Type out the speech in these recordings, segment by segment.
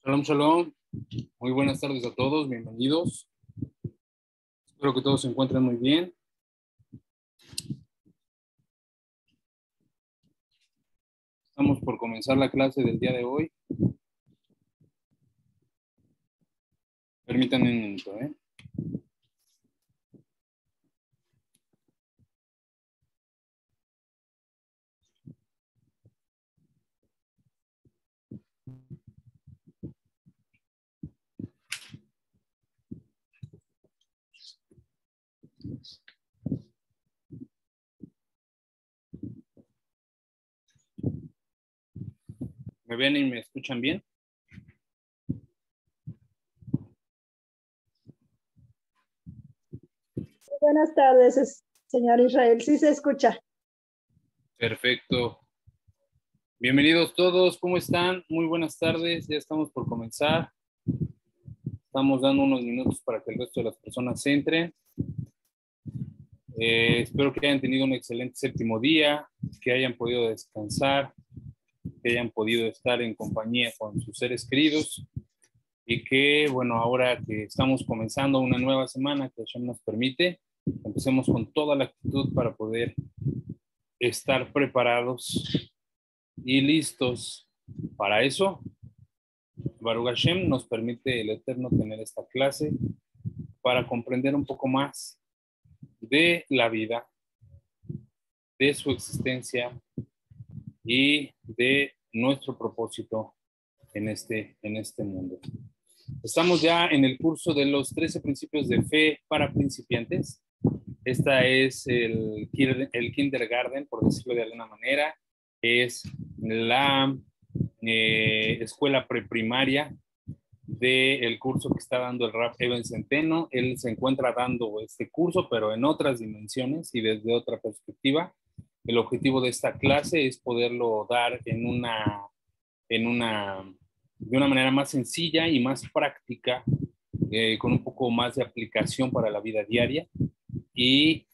Shalom, shalom. Muy buenas tardes a todos, bienvenidos. Espero que todos se encuentren muy bien. Estamos por comenzar la clase del día de hoy. Permítanme un minuto, ¿eh? ¿Me ven y me escuchan bien? Buenas tardes, señor Israel. Sí se escucha. Perfecto. Bienvenidos todos, ¿cómo están? Muy buenas tardes, ya estamos por comenzar. Estamos dando unos minutos para que el resto de las personas entren. Espero que hayan tenido un excelente séptimo día, que hayan podido descansar, que hayan podido estar en compañía con sus seres queridos. Y que, bueno, ahora que estamos comenzando una nueva semana que Hashem nos permite, empecemos con toda la actitud para poder estar preparados y listos para eso. Baruch Hashem nos permite el Eterno tener esta clase para comprender un poco más de la vida, de su existencia y de nuestro propósito en este mundo. Estamos ya en el curso de los 13 principios de fe para principiantes. Esta es el kindergarten, por decirlo de alguna manera. Es la escuela preprimaria del curso que está dando el Rab Eben Centeno. Él se encuentra dando este curso, pero en otras dimensiones y desde otra perspectiva. El objetivo de esta clase es poderlo dar de una manera más sencilla y más práctica, con un poco más de aplicación para la vida diaria y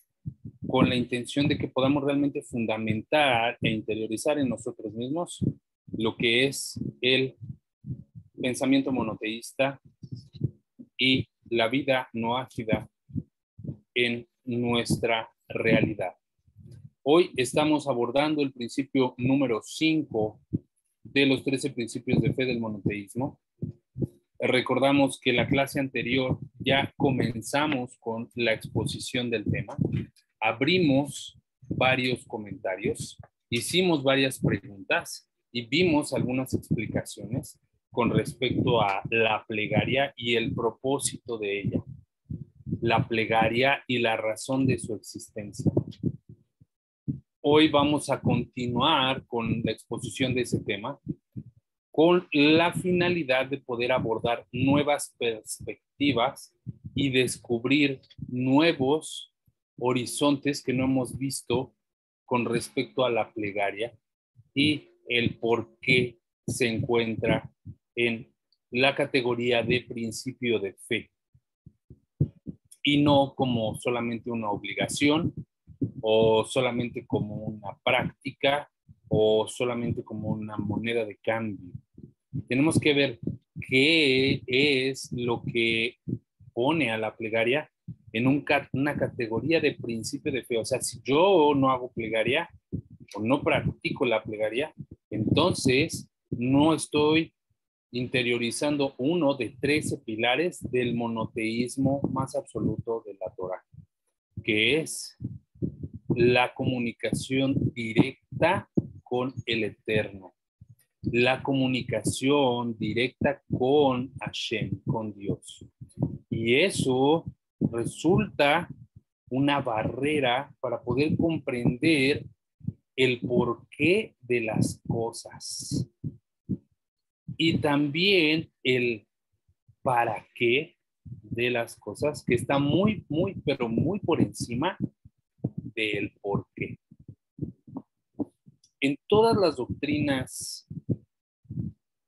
con la intención de que podamos realmente fundamentar e interiorizar en nosotros mismos lo que es el pensamiento monoteísta y la vida no ágida en nuestra realidad. Hoy estamos abordando el principio número 5 de los 13 principios de fe del monoteísmo. Recordamos que la clase anterior ya comenzamos con la exposición del tema, abrimos varios comentarios, hicimos varias preguntas y vimos algunas explicaciones con respecto a la plegaria y el propósito de ella, la plegaria y la razón de su existencia. Hoy vamos a continuar con la exposición de ese tema, con la finalidad de poder abordar nuevas perspectivas y descubrir nuevos horizontes que no hemos visto con respecto a la plegaria y el por qué se encuentra en la categoría de principio de fe y no como solamente una obligación o solamente como una práctica o solamente como una moneda de cambio. Tenemos que ver qué es lo que pone a la plegaria en una categoría de principio de fe. O sea, si yo no hago plegaria o no practico la plegaria, entonces no estoy interiorizando uno de 13 pilares del monoteísmo más absoluto de la Torah, que es la comunicación directa con el Eterno, la comunicación directa con Hashem, con Dios. Y eso resulta una barrera para poder comprender el porqué de las cosas y también el para qué de las cosas, que está muy, muy, pero muy por encima del por qué. En todas las doctrinas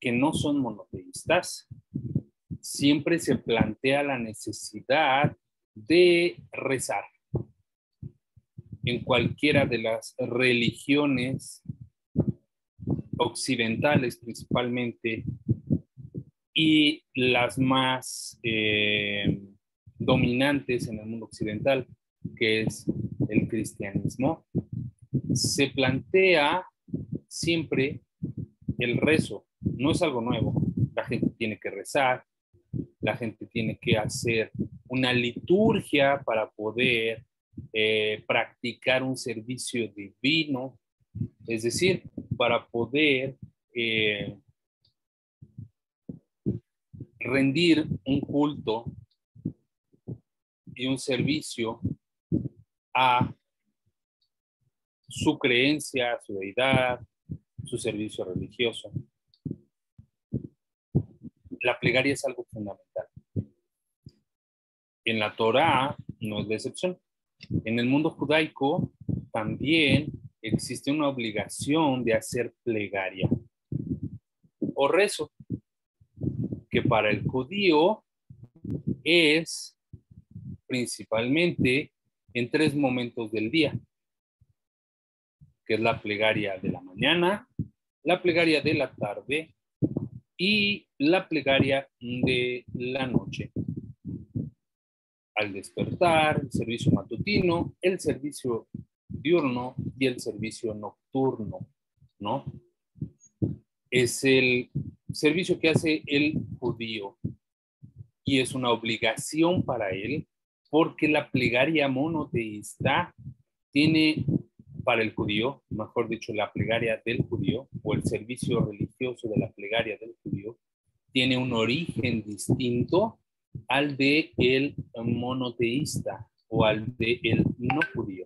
que no son monoteístas, siempre se plantea la necesidad de rezar. En cualquiera de las religiones occidentales, principalmente y las más dominantes en el mundo occidental, que es el cristianismo, se plantea siempre el rezo. No es algo nuevo. La gente tiene que rezar, la gente tiene que hacer una liturgia para poder practicar un servicio divino, es decir, para poder rendir un culto y un servicio a su creencia, a su deidad, su servicio religioso. La plegaria es algo fundamental. En la Torá no es la excepción. En el mundo judaico también existe una obligación de hacer plegaria o rezo, que para el judío es principalmente en 3 momentos del día, que es la plegaria de la mañana, la plegaria de la tarde y la plegaria de la noche. Al despertar, el servicio matutino, el servicio diurno y el servicio nocturno, ¿no? Es el servicio que hace el judío y es una obligación para él, porque la plegaria monoteísta tiene para el judío, mejor dicho, la plegaria del judío o el servicio religioso de la plegaria del judío, tiene un origen distinto al de el monoteísta o al de el no judío.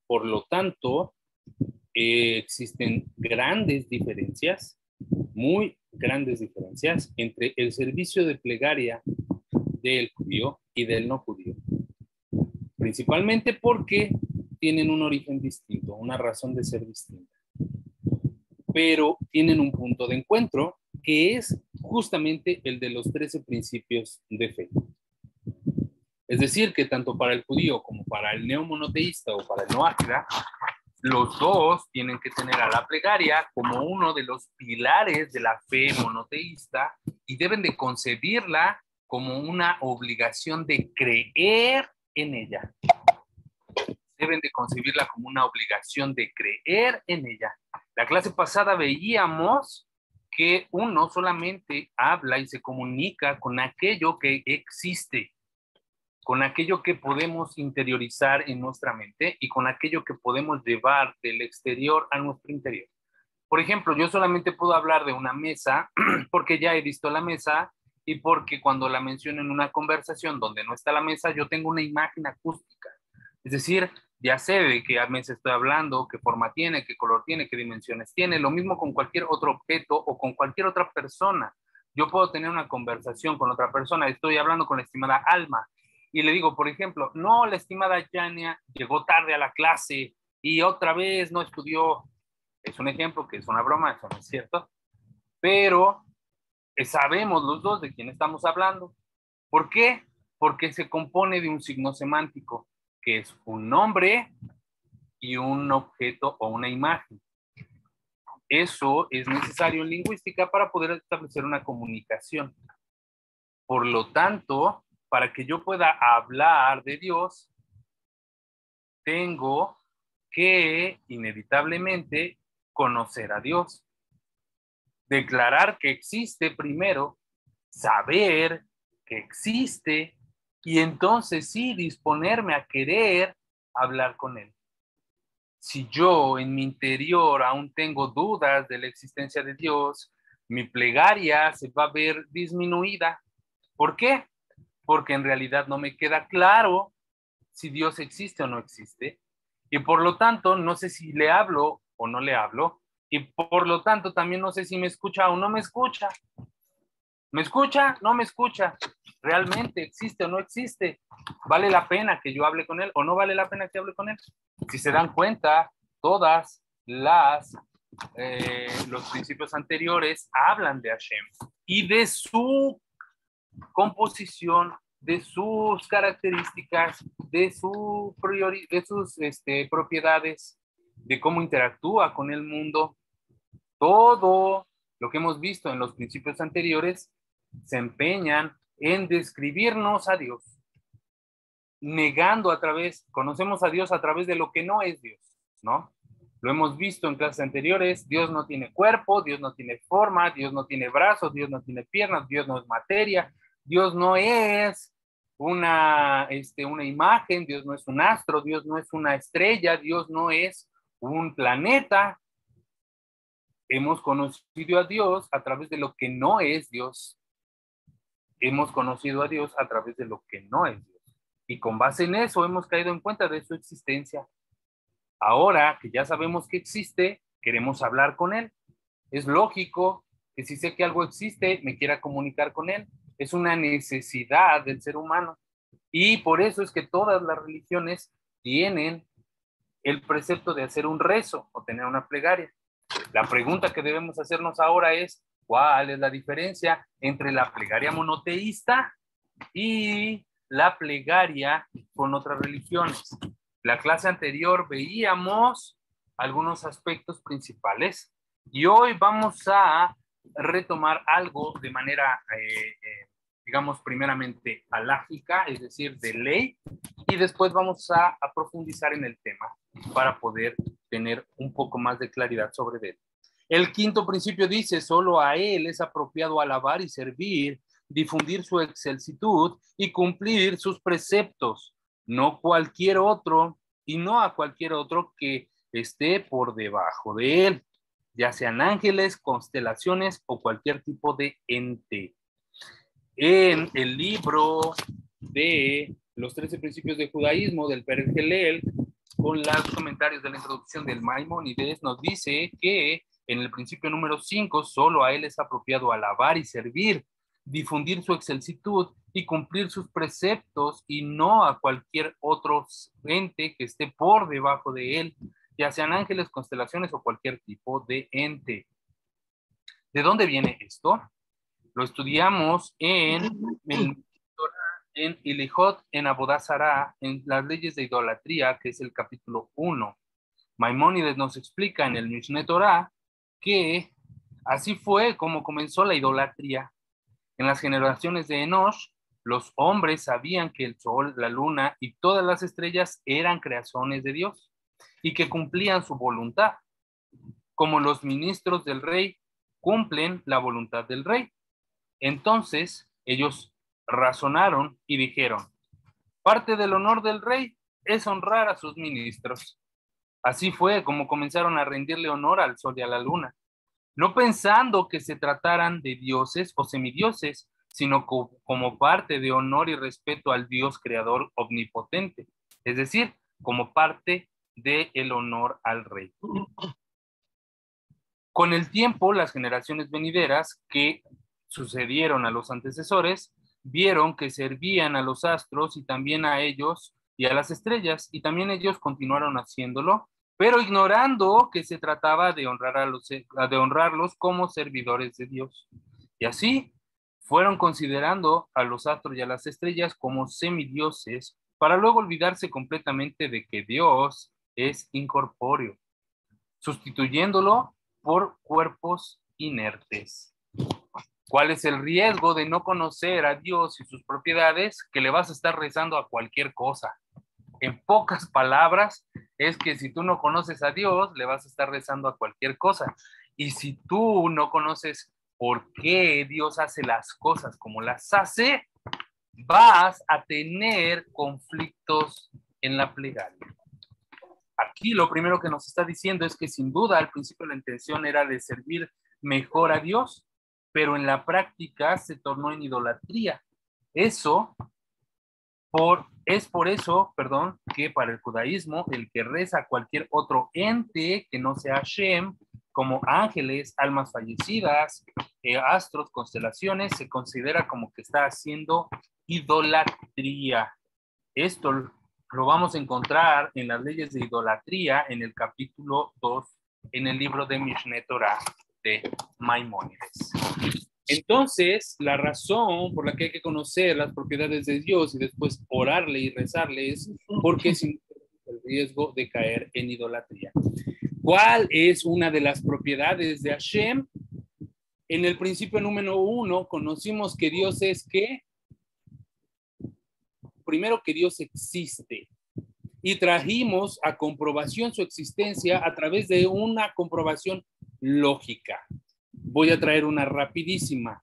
Por lo tanto, existen grandes diferencias, muy grandes diferencias entre el servicio de plegaria del judío y del no judío. Principalmente porque tienen un origen distinto, una razón de ser distinta. Pero tienen un punto de encuentro que es justamente el de los 13 principios de fe. Es decir, que tanto para el judío como para el neomonoteísta o para el noáquida, los dos tienen que tener a la plegaria como uno de los pilares de la fe monoteísta y deben de concebirla como una obligación de creer en ella. Deben de concebirla como una obligación de creer en ella. La clase pasada veíamos que uno solamente habla y se comunica con aquello que existe, con aquello que podemos interiorizar en nuestra mente y con aquello que podemos llevar del exterior a nuestro interior. Por ejemplo, yo solamente puedo hablar de una mesa porque ya he visto la mesa y porque cuando la menciono en una conversación donde no está la mesa, yo tengo una imagen acústica. Es decir, ya sé de qué mesa estoy hablando, qué forma tiene, qué color tiene, qué dimensiones tiene. Lo mismo con cualquier otro objeto o con cualquier otra persona. Yo puedo tener una conversación con otra persona. Estoy hablando con la estimada Alma y le digo, por ejemplo, no, la estimada Yania llegó tarde a la clase y otra vez no estudió. Es un ejemplo que es una broma, eso no es cierto. Pero sabemos los dos de quién estamos hablando. ¿Por qué? Porque se compone de un signo semántico, que es un nombre y un objeto o una imagen. Eso es necesario en lingüística para poder establecer una comunicación. Por lo tanto, para que yo pueda hablar de Dios, tengo que inevitablemente conocer a Dios. Declarar que existe primero, saber que existe y entonces sí disponerme a querer hablar con él. Si yo en mi interior aún tengo dudas de la existencia de Dios, mi plegaria se va a ver disminuida. ¿Por qué? Porque en realidad no me queda claro si Dios existe o no existe. Y por lo tanto, no sé si le hablo o no le hablo. Y por lo tanto, también no sé si me escucha o no me escucha. ¿Me escucha? No me escucha. ¿Realmente existe o no existe? ¿Vale la pena que yo hable con él o no vale la pena que hable con él? Si se dan cuenta, todas los principios anteriores hablan de Hashem y de su composición, de sus características, de sus propiedades, de cómo interactúa con el mundo. Todo lo que hemos visto en los principios anteriores, se empeñan en describirnos a Dios, negando conocemos a Dios a través de lo que no es Dios, ¿no? Lo hemos visto en clases anteriores, Dios no tiene cuerpo, Dios no tiene forma, Dios no tiene brazos, Dios no tiene piernas, Dios no es materia, Dios no es una imagen, Dios no es un astro, Dios no es una estrella, Dios no es un planeta. Hemos conocido a Dios a través de lo que no es Dios. Hemos conocido a Dios a través de lo que no es Dios. Y con base en eso hemos caído en cuenta de su existencia. Ahora que ya sabemos que existe, queremos hablar con Él. Es lógico que si sé que algo existe, me quiera comunicar con Él. Es una necesidad del ser humano. Y por eso es que todas las religiones tienen el precepto de hacer un rezo o tener una plegaria. La pregunta que debemos hacernos ahora es, ¿cuál es la diferencia entre la plegaria monoteísta y la plegaria con otras religiones? La clase anterior veíamos algunos aspectos principales y hoy vamos a retomar algo de manera, digamos, primeramente alágica, es decir, de ley, y después vamos a profundizar en el tema para poder tener un poco más de claridad sobre él. El quinto principio dice, solo a Él es apropiado alabar y servir, difundir su excelsitud y cumplir sus preceptos, no cualquier otro y no a cualquier otro que esté por debajo de Él, ya sean ángeles, constelaciones o cualquier tipo de ente. En el libro de los 13 principios de judaísmo del Perek Hillel, con los comentarios de la introducción del Maimónides, nos dice que en el principio número 5, solo a Él es apropiado alabar y servir, difundir su excelsitud y cumplir sus preceptos, y no a cualquier otro ente que esté por debajo de Él, ya sean ángeles, constelaciones o cualquier tipo de ente. ¿De dónde viene esto? Lo estudiamos en Ilihot, en Abodá Zará, en las leyes de idolatría, que es el capítulo 1. Maimónides nos explica en el Mishneh Torah que así fue como comenzó la idolatría. En las generaciones de Enosh, los hombres sabían que el sol, la luna y todas las estrellas eran creaciones de Dios y que cumplían su voluntad, como los ministros del rey cumplen la voluntad del rey. Entonces ellos razonaron y dijeron, parte del honor del rey es honrar a sus ministros. Así fue como comenzaron a rendirle honor al sol y a la luna, no pensando que se trataran de dioses o semidioses, sino como parte de honor y respeto al Dios creador omnipotente, es decir, como parte del honor al rey. Con el tiempo, las generaciones venideras que sucedieron a los antecesores vieron que servían a los astros y también a ellos y a las estrellas, y también ellos continuaron haciéndolo, pero ignorando que se trataba de honrarlos como servidores de Dios. Y así fueron considerando a los astros y a las estrellas como semidioses, para luego olvidarse completamente de que Dios es incorpóreo, sustituyéndolo por cuerpos inertes. ¿Cuál es el riesgo de no conocer a Dios y sus propiedades? Que le vas a estar rezando a cualquier cosa. En pocas palabras, es que si tú no conoces a Dios, le vas a estar rezando a cualquier cosa. Y si tú no conoces por qué Dios hace las cosas como las hace, vas a tener conflictos en la plegaria. Aquí lo primero que nos está diciendo es que sin duda al principio la intención era de servir mejor a Dios, pero en la práctica se tornó en idolatría. Es por eso, que para el judaísmo el que reza a cualquier otro ente que no sea Hashem, como ángeles, almas fallecidas, astros, constelaciones, se considera como que está haciendo idolatría. Esto lo vamos a encontrar en las leyes de idolatría en el capítulo 2, en el libro de Mishneh Torah de Maimónides. Entonces, la razón por la que hay que conocer las propiedades de Dios y después orarle y rezarle es porque sin el riesgo de caer en idolatría. ¿Cuál es una de las propiedades de Hashem? En el principio número 1 conocimos que Dios es ¿qué? Primero que Dios existe. Y trajimos a comprobación su existencia a través de una comprobación lógica. Voy a traer una rapidísima.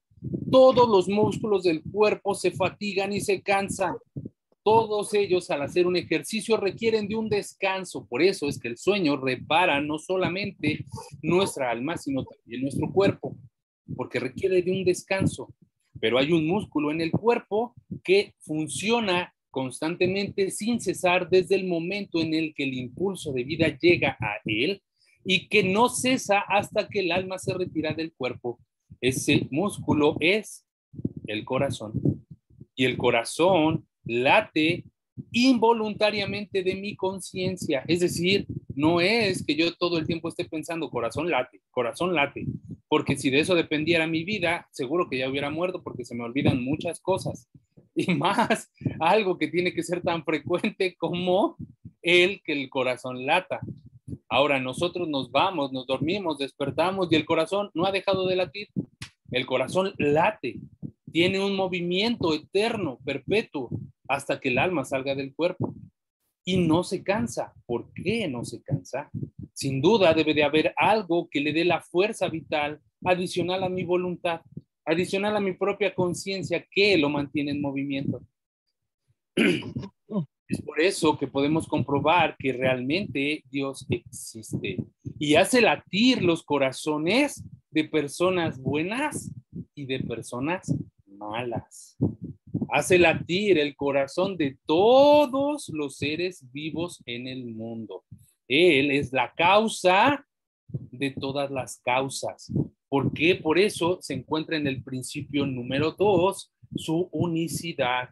Todos los músculos del cuerpo se fatigan y se cansan. Todos ellos al hacer un ejercicio requieren de un descanso. Por eso es que el sueño repara no solamente nuestra alma, sino también nuestro cuerpo, porque requiere de un descanso. Pero hay un músculo en el cuerpo que funciona constantemente sin cesar desde el momento en el que el impulso de vida llega a él y que no cesa hasta que el alma se retira del cuerpo. Ese músculo es el corazón. Y el corazón late involuntariamente de mi conciencia. Es decir, no es que yo todo el tiempo esté pensando corazón late, porque si de eso dependiera mi vida, seguro que ya hubiera muerto porque se me olvidan muchas cosas. Y más algo que tiene que ser tan frecuente como que el corazón lata. Ahora nosotros nos vamos, nos dormimos, despertamos y el corazón no ha dejado de latir. El corazón late, tiene un movimiento eterno, perpetuo, hasta que el alma salga del cuerpo. Y no se cansa. ¿Por qué no se cansa? Sin duda debe de haber algo que le dé la fuerza vital adicional a mi voluntad, adicional a mi propia conciencia que lo mantiene en movimiento. Es por eso que podemos comprobar que realmente Dios existe y hace latir los corazones de personas buenas y de personas malas. Hace latir el corazón de todos los seres vivos en el mundo. Él es la causa de todas las causas. ¿Por qué? Por eso se encuentra en el principio número 2 su unicidad.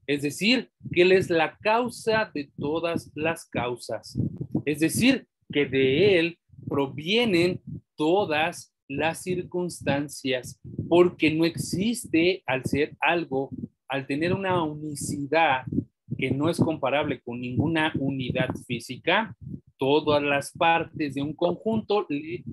Es decir, que Él es la causa de todas las causas. Es decir, que de Él provienen todas las circunstancias, porque no existe al ser algo, al tener una unicidad que no es comparable con ninguna unidad física, todas las partes de un conjunto le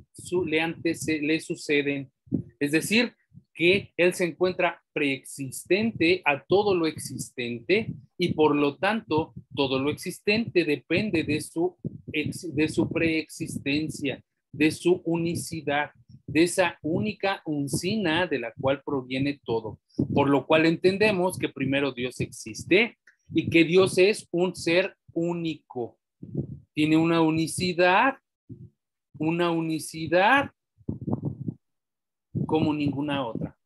suceden. Es decir, que Él se encuentra preexistente a todo lo existente y por lo tanto todo lo existente depende de su preexistencia, de su unicidad, de esa única uncina de la cual proviene todo. Por lo cual entendemos que primero Dios existe y que Dios es un ser único. Tiene una unicidad como ninguna otra.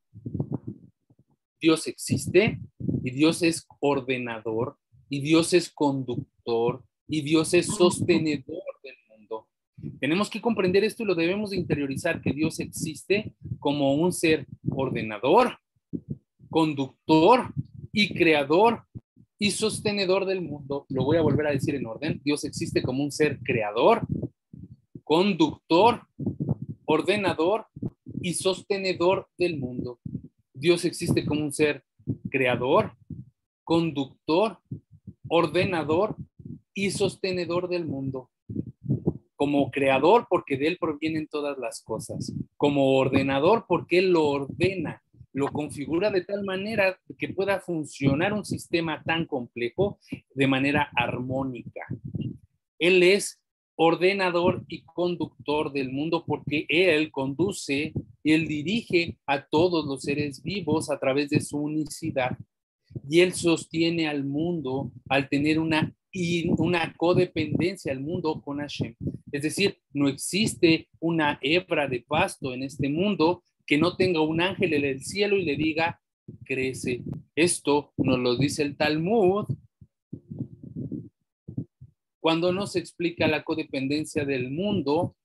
Dios existe y Dios es ordenador y Dios es conductor y Dios es sostenedor del mundo. Tenemos que comprender esto y lo debemos de interiorizar, que Dios existe como un ser ordenador, conductor y creador y sostenedor del mundo. Lo voy a volver a decir en orden. Dios existe como un ser creador, conductor, ordenador y sostenedor del mundo. Dios existe como un ser creador, conductor, ordenador y sostenedor del mundo. Como creador, porque de Él provienen todas las cosas. Como ordenador, porque Él lo ordena, lo configura de tal manera que pueda funcionar un sistema tan complejo de manera armónica. Él es ordenador y conductor del mundo porque Él conduce, Él dirige a todos los seres vivos a través de su unicidad. Y Él sostiene al mundo al tener una codependencia al mundo con Hashem. Es decir, no existe una hebra de pasto en este mundo que no tenga un ángel en el cielo y le diga, crece. Esto nos lo dice el Talmud cuando nos explica la codependencia del mundo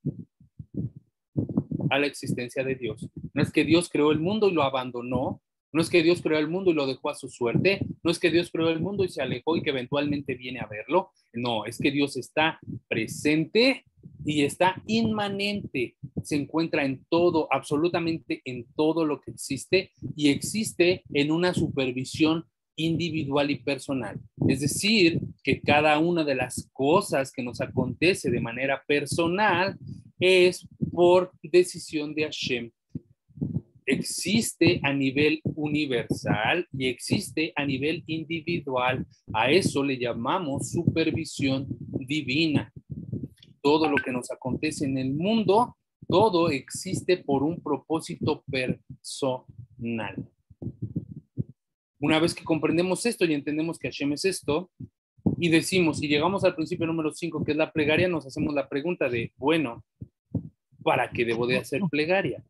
a la existencia de Dios. No es que Dios creó el mundo y lo abandonó, no es que Dios creó el mundo y lo dejó a su suerte, no es que Dios creó el mundo y se alejó y que eventualmente viene a verlo, no, es que Dios está presente y está inmanente, se encuentra en todo, absolutamente en todo lo que existe y existe en una supervisión individual y personal. Es decir, que cada una de las cosas que nos acontece de manera personal es por decisión de Hashem. existe a nivel universal y existe a nivel individual. A eso le llamamos supervisión divina. Todo lo que nos acontece en el mundo, todo existe por un propósito personal. Una vez que comprendemos esto y entendemos que Hashem es esto, y decimos, y llegamos al principio número 5, que es la plegaria, nos hacemos la pregunta de, bueno, ¿para qué debo de hacer plegaria?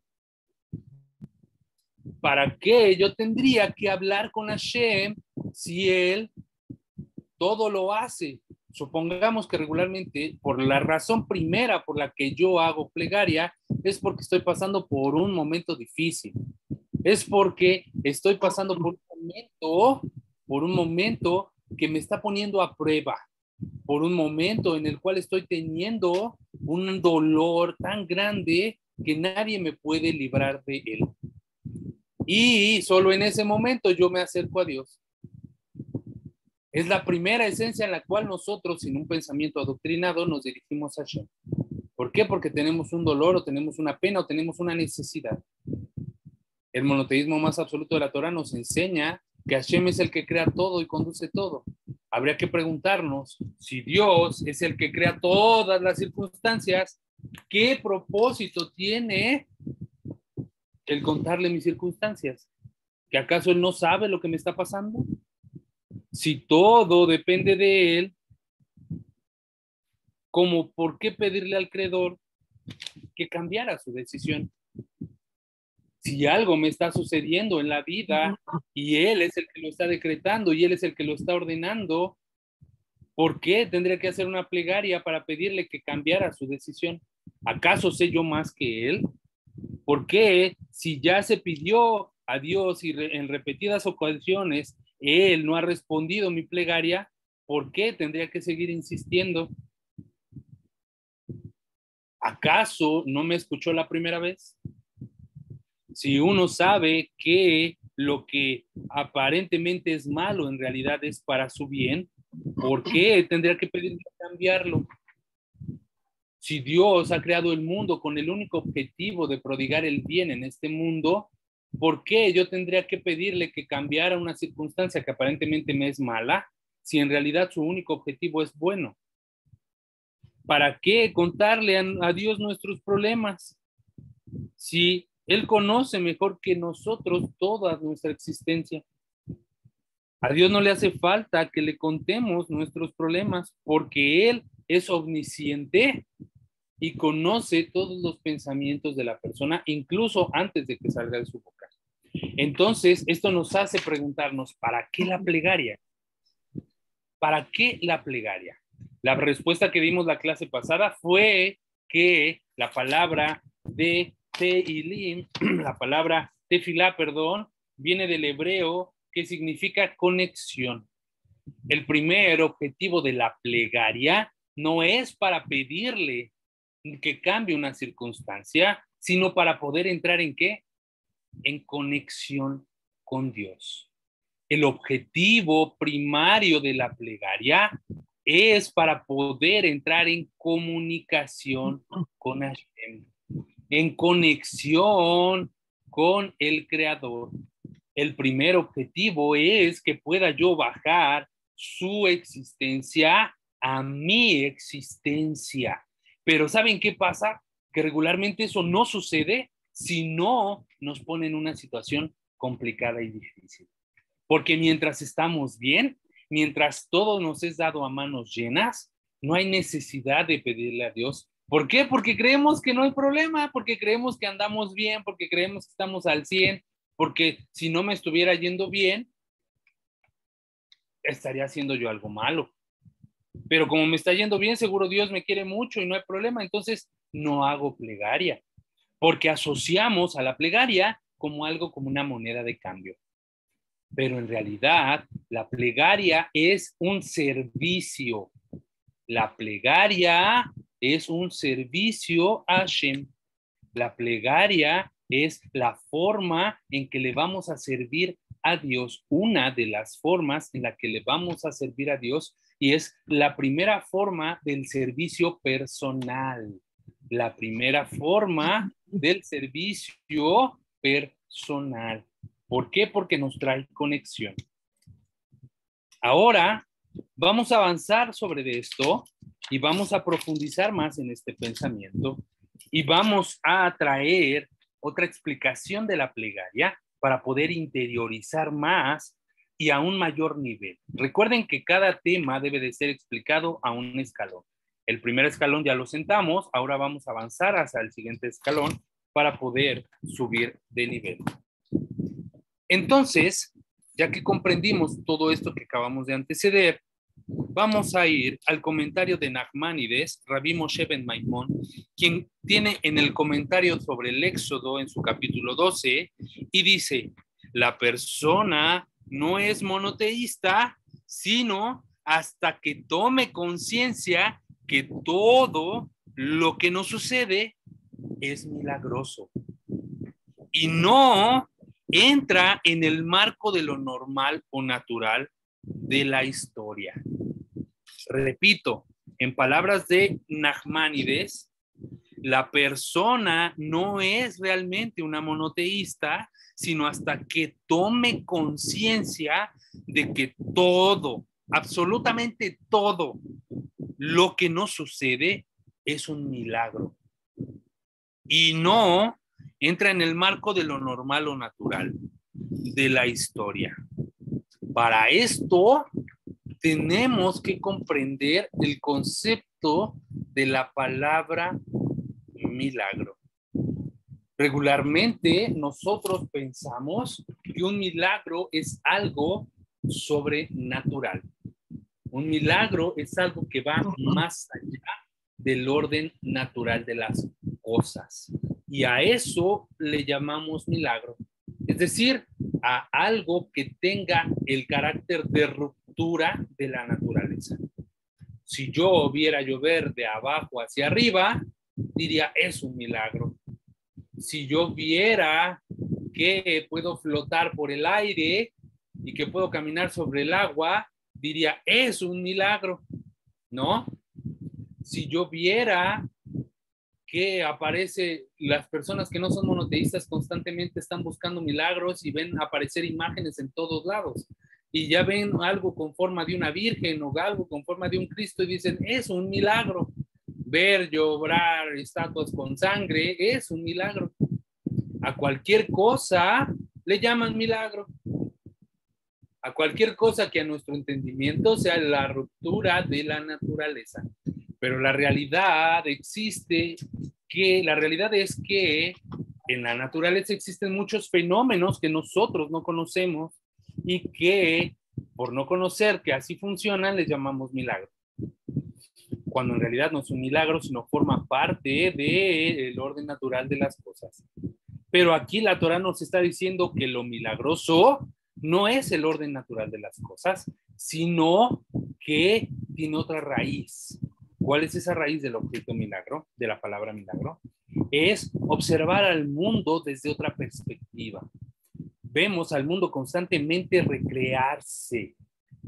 ¿Para qué yo tendría que hablar con Hashem si Él todo lo hace? Supongamos que regularmente, por la razón primera por la que yo hago plegaria, es porque estoy pasando por un momento difícil. Es porque estoy pasando por un momento que me está poniendo a prueba, por un momento en el cual estoy teniendo un dolor tan grande que nadie me puede librar de él. Y solo en ese momento yo me acerco a Dios. Es la primera esencia en la cual nosotros, sin un pensamiento adoctrinado, nos dirigimos a Hashem. ¿Por qué? Porque tenemos un dolor o tenemos una pena o tenemos una necesidad. El monoteísmo más absoluto de la Torah nos enseña que Hashem es el que crea todo y conduce todo. Habría que preguntarnos, si Dios es el que crea todas las circunstancias, ¿qué propósito tiene el contarle mis circunstancias? ¿Que acaso Él no sabe lo que me está pasando? Si todo depende de Él, ¿cómo por qué pedirle al Creador que cambiara su decisión? Si algo me está sucediendo en la vida y Él es el que lo está decretando y Él es el que lo está ordenando, ¿por qué tendría que hacer una plegaria para pedirle que cambiara su decisión? ¿Acaso sé yo más que Él? ¿Por qué, si ya se pidió a Dios y en repetidas ocasiones Él no ha respondido mi plegaria, por qué tendría que seguir insistiendo? ¿Acaso no me escuchó la primera vez? Si uno sabe que lo que aparentemente es malo en realidad es para su bien, ¿por qué tendría que pedirle cambiarlo? Si Dios ha creado el mundo con el único objetivo de prodigar el bien en este mundo, ¿por qué yo tendría que pedirle que cambiara una circunstancia que aparentemente me es mala, si en realidad su único objetivo es bueno? ¿Para qué contarle a Dios nuestros problemas? Si Él conoce mejor que nosotros toda nuestra existencia. A Dios no le hace falta que le contemos nuestros problemas porque Él es omnisciente y conoce todos los pensamientos de la persona, incluso antes de que salga de su boca. Entonces, esto nos hace preguntarnos, ¿para qué la plegaria? ¿Para qué la plegaria? La respuesta que dimos la clase pasada fue que la palabra de Tehilim, la palabra tefilá, perdón, viene del hebreo que significa conexión. El primer objetivo de la plegaria no es para pedirle que cambie una circunstancia, sino para poder entrar ¿en qué? En conexión con Dios. El objetivo primario de la plegaria es para poder entrar en comunicación con Hashem, en conexión con el Creador. El primer objetivo es que pueda yo bajar su existencia a mi existencia. Pero ¿saben qué pasa? Que regularmente eso no sucede si no nos pone en una situación complicada y difícil. Porque mientras estamos bien, mientras todo nos es dado a manos llenas, no hay necesidad de pedirle a Dios. ¿Por qué? Porque creemos que no hay problema, porque creemos que andamos bien, porque creemos que estamos al 100, porque si no me estuviera yendo bien, estaría haciendo yo algo malo. Pero como me está yendo bien, seguro Dios me quiere mucho y no hay problema, entonces no hago plegaria, porque asociamos a la plegaria como algo como una moneda de cambio. Pero en realidad la plegaria es un servicio. La plegaria es un servicio a Hashem. La plegaria es la forma en que le vamos a servir a Dios, una de las formas en la que le vamos a servir a Dios, y es la primera forma del servicio personal. La primera forma del servicio personal. personal. ¿Por qué? Porque nos trae conexión. Ahora vamos a avanzar sobre esto y vamos a profundizar más en este pensamiento y vamos a traer otra explicación de la plegaria para poder interiorizar más y a un mayor nivel. Recuerden que cada tema debe de ser explicado a un escalón. El primer escalón ya lo sentamos, ahora vamos a avanzar hacia el siguiente escalón para poder subir de nivel. Entonces, ya que comprendimos todo esto que acabamos de anteceder, vamos a ir al comentario de Nachmanides, Rabbi Moshe ben Maimón, quien tiene en el comentario sobre el Éxodo en su capítulo 12 y dice, la persona no es monoteísta, sino hasta que tome conciencia que todo lo que nos sucede es milagroso y no entra en el marco de lo normal o natural de la historia. Repito, en palabras de Nachmanides, la persona no es realmente una monoteísta, sino hasta que tome conciencia de que todo, absolutamente todo lo que nos sucede es un milagro y no entra en el marco de lo normal o natural de la historia. Para esto tenemos que comprender el concepto de la palabra milagro. Regularmente nosotros pensamos que un milagro es algo sobrenatural. Un milagro es algo que va más allá del orden natural de las cosas. Y a eso le llamamos milagro. Es decir, a algo que tenga el carácter de ruptura de la naturaleza. Si yo viera llover de abajo hacia arriba, diría, es un milagro. Si yo viera que puedo flotar por el aire y que puedo caminar sobre el agua, diría, es un milagro, ¿no? Si yo viera que aparece, las personas que no son monoteístas constantemente están buscando milagros y ven aparecer imágenes en todos lados y ya ven algo con forma de una virgen o algo con forma de un Cristo y dicen, es un milagro. Ver llorar estatuas con sangre es un milagro. A cualquier cosa le llaman milagro. A cualquier cosa que a nuestro entendimiento sea la ruptura de la naturaleza. Pero la realidad existe que, la realidad es que en la naturaleza existen muchos fenómenos que nosotros no conocemos y que por no conocer que así funcionan les llamamos milagro. Cuando en realidad no es un milagro, sino forma parte del orden natural de las cosas. Pero aquí la Torah nos está diciendo que lo milagroso no es el orden natural de las cosas, sino que tiene otra raíz. ¿Cuál es esa raíz del objeto milagro, de la palabra milagro? Es observar al mundo desde otra perspectiva. Vemos al mundo constantemente recrearse.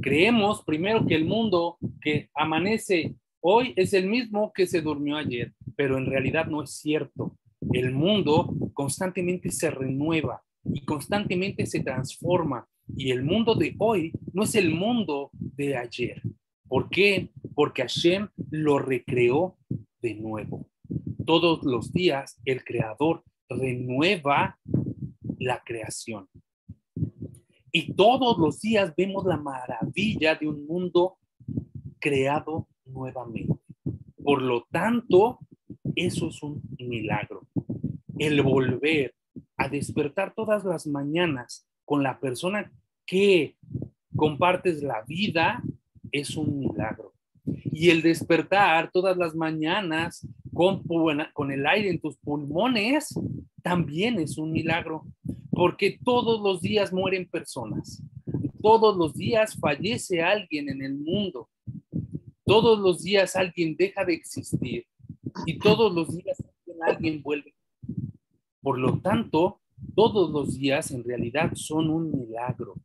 Creemos primero que el mundo que amanece hoy es el mismo que se durmió ayer, pero en realidad no es cierto. El mundo constantemente se renueva y constantemente se transforma. Y el mundo de hoy no es el mundo de ayer. ¿Por qué? Porque Hashem lo recreó de nuevo. Todos los días el Creador renueva la creación. Y todos los días vemos la maravilla de un mundo creado nuevamente. Por lo tanto, eso es un milagro. El volver a despertar todas las mañanas con la persona que compartes la vida es un milagro. Y el despertar todas las mañanas con el aire en tus pulmones también es un milagro, porque todos los días mueren personas, todos los días fallece alguien en el mundo, todos los días alguien deja de existir y todos los días alguien vuelve. Por lo tanto, todos los días en realidad son un milagro.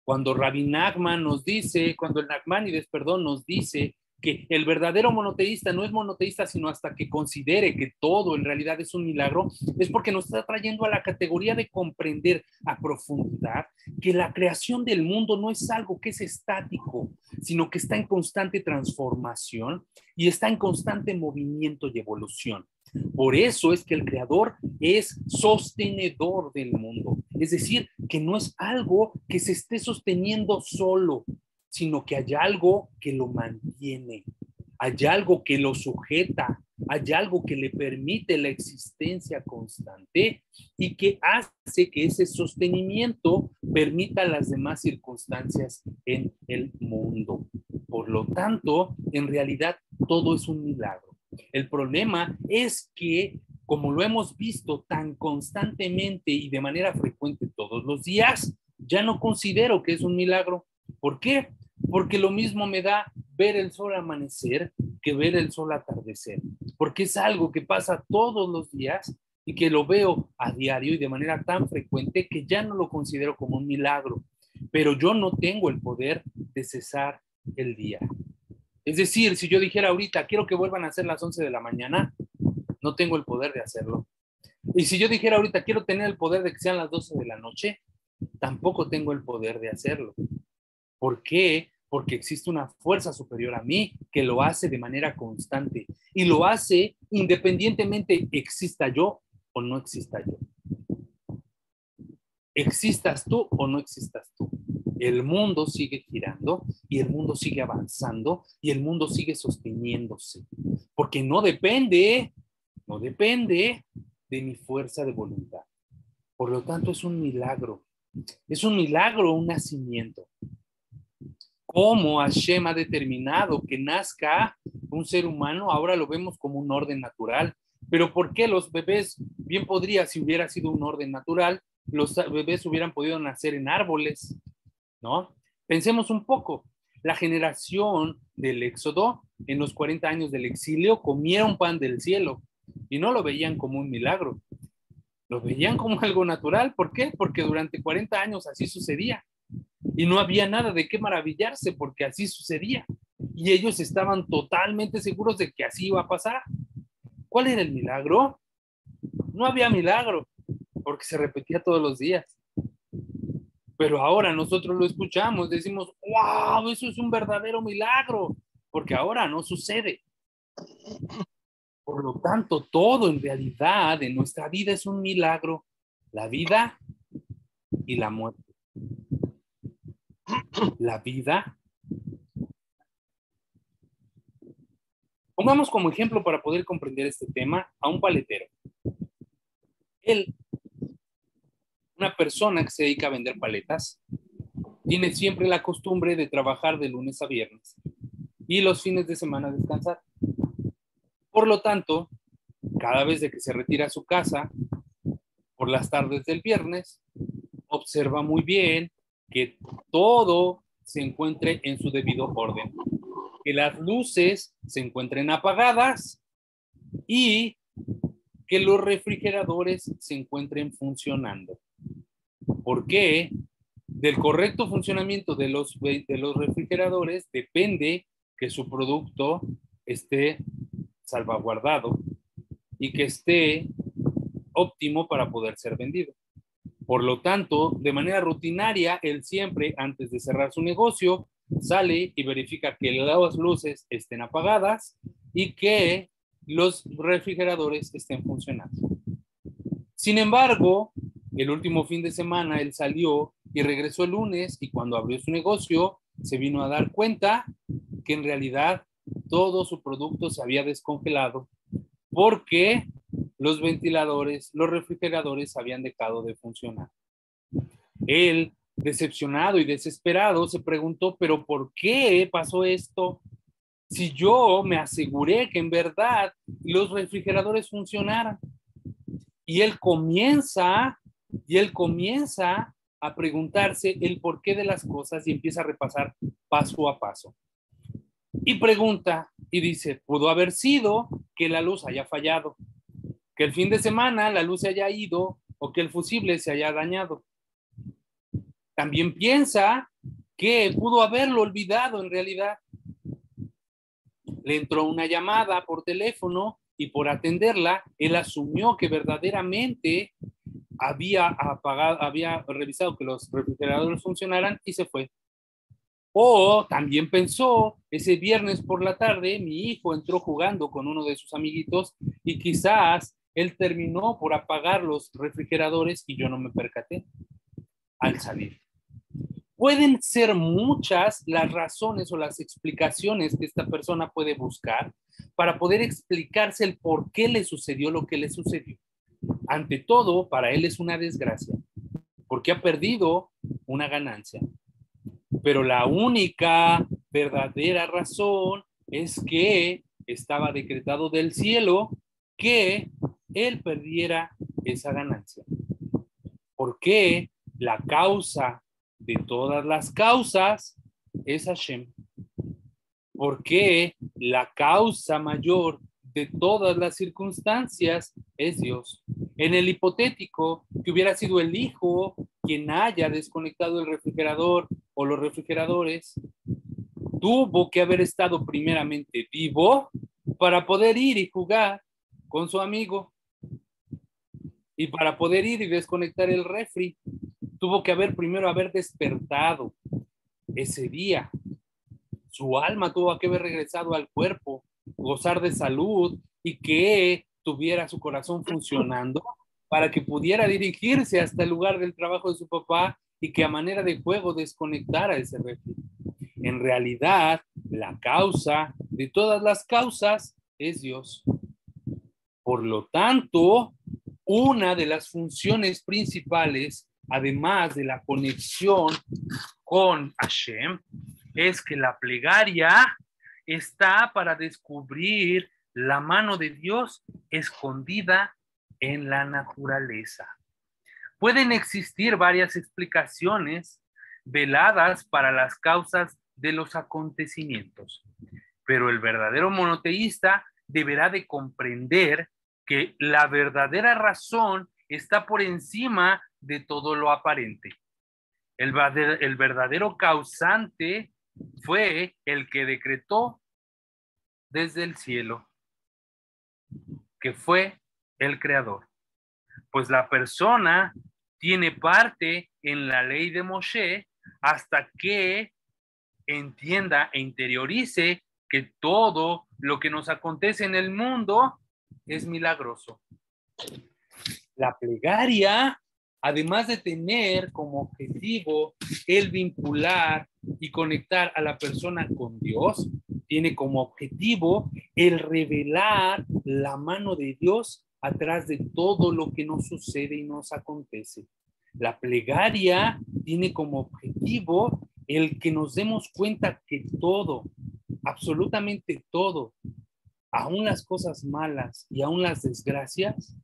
Cuando Rabbi Nachman nos dice, cuando el Nachmanides, nos dice que el verdadero monoteísta no es monoteísta, sino hasta que considere que todo en realidad es un milagro, es porque nos está trayendo a la categoría de comprender a profundidad que la creación del mundo no es algo que es estático, sino que está en constante transformación y está en constante movimiento y evolución. Por eso es que el creador es sostenedor del mundo, es decir, que no es algo que se esté sosteniendo solo, sino que hay algo que lo mantiene, hay algo que lo sujeta, hay algo que le permite la existencia constante y que hace que ese sostenimiento permita las demás circunstancias en el mundo. Por lo tanto, en realidad todo es un milagro. El problema es que, como lo hemos visto tan constantemente y de manera frecuente todos los días, ya no considero que es un milagro. ¿Por qué? Porque lo mismo me da ver el sol amanecer que ver el sol atardecer, porque es algo que pasa todos los días y que lo veo a diario y de manera tan frecuente que ya no lo considero como un milagro, pero yo no tengo el poder de cesar el día. Es decir, si yo dijera ahorita, quiero que vuelvan a ser las 11 de la mañana, no tengo el poder de hacerlo. Y si yo dijera ahorita, quiero tener el poder de que sean las 12 de la noche, tampoco tengo el poder de hacerlo. ¿Por qué? Porque existe una fuerza superior a mí que lo hace de manera constante y lo hace independientemente exista yo o no exista yo. Existas tú o no existas tú. El mundo sigue girando y el mundo sigue avanzando y el mundo sigue sosteniéndose. Porque no depende de mi fuerza de voluntad. Por lo tanto, es un milagro. Es un milagro, un nacimiento. Cómo Hashem ha determinado que nazca un ser humano, ahora lo vemos como un orden natural. Pero ¿por qué los bebés, bien podría, si hubiera sido un orden natural, los bebés hubieran podido nacer en árboles, ¿no? Pensemos un poco. La generación del Éxodo, en los 40 años del exilio, comieron pan del cielo y no lo veían como un milagro. Lo veían como algo natural. ¿Por qué? Porque durante 40 años así sucedía. Y no había nada de qué maravillarse porque así sucedía. Y ellos estaban totalmente seguros de que así iba a pasar. ¿Cuál era el milagro? No había milagro porque se repetía todos los días. Pero ahora nosotros lo escuchamos, decimos, wow, eso es un verdadero milagro, porque ahora no sucede. Por lo tanto, todo en realidad en nuestra vida es un milagro, la vida y la muerte. La vida. Pongamos como ejemplo para poder comprender este tema a un paletero. Él, una persona que se dedica a vender paletas, tiene siempre la costumbre de trabajar de lunes a viernes y los fines de semana descansar. Por lo tanto, cada vez de que se retira a su casa por las tardes del viernes, observa muy bien que todo se encuentre en su debido orden, que las luces se encuentren apagadas y que los refrigeradores se encuentren funcionando. ¿Por qué? Del correcto funcionamiento de los refrigeradores depende que su producto esté salvaguardado y que esté óptimo para poder ser vendido. Por lo tanto, de manera rutinaria, él siempre, antes de cerrar su negocio, sale y verifica que las luces estén apagadas y que los refrigeradores estén funcionando. Sin embargo, el último fin de semana él salió y regresó el lunes y cuando abrió su negocio se vino a dar cuenta que en realidad todo su producto se había descongelado porque los ventiladores, los refrigeradores habían dejado de funcionar. Él, decepcionado y desesperado, se preguntó, ¿pero por qué pasó esto? Si yo me aseguré que en verdad los refrigeradores funcionaran. Y él comienza a preguntarse el porqué de las cosas y empieza a repasar paso a paso. Y pregunta y dice, pudo haber sido que la luz haya fallado, que el fin de semana la luz se haya ido o que el fusible se haya dañado. También piensa que pudo haberlo olvidado en realidad. Le entró una llamada por teléfono y por atenderla, él asumió que verdaderamente había revisado que los refrigeradores funcionaran y se fue. O también pensó, ese viernes por la tarde, mi hijo entró jugando con uno de sus amiguitos y quizás él terminó por apagar los refrigeradores y yo no me percaté al salir. Pueden ser muchas las razones o las explicaciones que esta persona puede buscar para poder explicarse el por qué le sucedió lo que le sucedió. Ante todo, para él es una desgracia, porque ha perdido una ganancia. Pero la única verdadera razón es que estaba decretado del cielo que él perdiera esa ganancia. Porque la causa de todas las causas es Hashem. Porque la causa mayor de todas las circunstancias es Dios. En el hipotético que hubiera sido el hijo quien haya desconectado el refrigerador o los refrigeradores, tuvo que haber estado primeramente vivo para poder ir y jugar con su amigo. Y para poder ir y desconectar el refri, tuvo que primero haber despertado ese día. Su alma tuvo que haber regresado al cuerpo, gozar de salud y que tuviera su corazón funcionando para que pudiera dirigirse hasta el lugar del trabajo de su papá y que a manera de juego desconectara ese refri. En realidad, la causa de todas las causas es Dios. Por lo tanto, una de las funciones principales, además de la conexión con Hashem, es que la plegaria está para descubrir la mano de Dios escondida en la naturaleza. Pueden existir varias explicaciones veladas para las causas de los acontecimientos, pero el verdadero monoteísta deberá de comprender que la verdadera razón está por encima de todo lo aparente. El verdadero causante fue el que decretó desde el cielo, que fue el creador. Pues la persona tiene parte en la ley de Moshe hasta que entienda e interiorice que todo lo que nos acontece en el mundo es milagroso. La plegaria, además de tener como objetivo el vincular y conectar a la persona con Dios, tiene como objetivo el revelar la mano de Dios atrás de todo lo que nos sucede y nos acontece. La plegaria tiene como objetivo el que nos demos cuenta que todo, absolutamente todo, aún las cosas malas y aún las desgracias,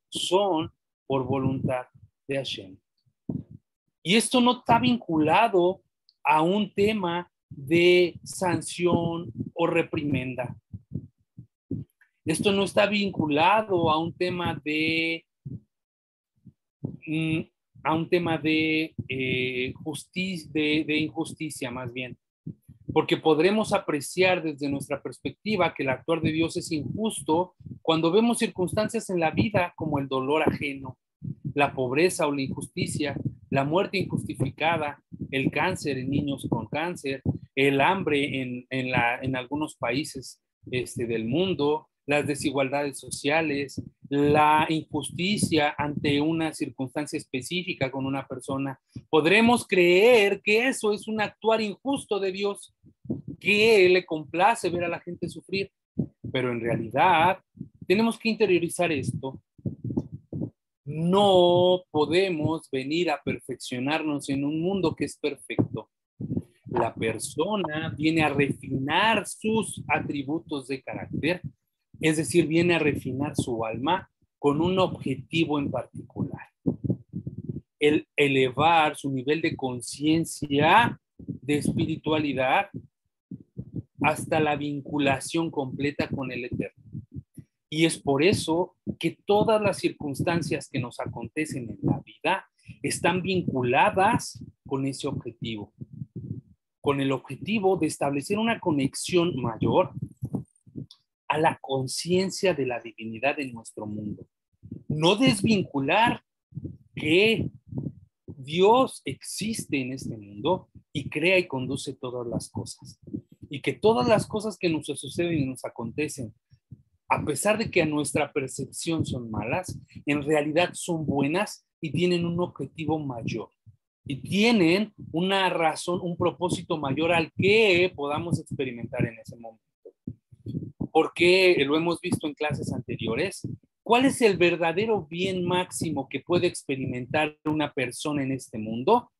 son por voluntad de Hashem. Y esto no está vinculado a un tema de sanción o reprimenda. Esto no está vinculado a un tema de injusticia, más bien, porque podremos apreciar desde nuestra perspectiva que el actuar de Dios es injusto cuando vemos circunstancias en la vida como el dolor ajeno, la pobreza o la injusticia, la muerte injustificada, el cáncer en niños con cáncer, el hambre en algunos países del mundo, las desigualdades sociales, la injusticia ante una circunstancia específica con una persona. Podremos creer que eso es un actuar injusto de Dios, que le complace ver a la gente sufrir, pero en realidad tenemos que interiorizar esto. No podemos venir a perfeccionarnos en un mundo que es perfecto. La persona viene a refinar sus atributos de carácter, es decir, viene a refinar su alma con un objetivo en particular. El elevar su nivel de conciencia, de espiritualidad, hasta la vinculación completa con el Eterno. Y es por eso que todas las circunstancias que nos acontecen en la vida están vinculadas con ese objetivo. con el objetivo de establecer una conexión mayor a la conciencia de la divinidad en nuestro mundo. No desvincular que Dios existe en este mundo y crea y conduce todas las cosas. Y que todas las cosas que nos suceden y nos acontecen, a pesar de que a nuestra percepción son malas, en realidad son buenas y tienen un objetivo mayor. Y tienen una razón, un propósito mayor al que podamos experimentar en ese momento. Porque lo hemos visto en clases anteriores. ¿Cuál es el verdadero bien máximo que puede experimentar una persona en este mundo?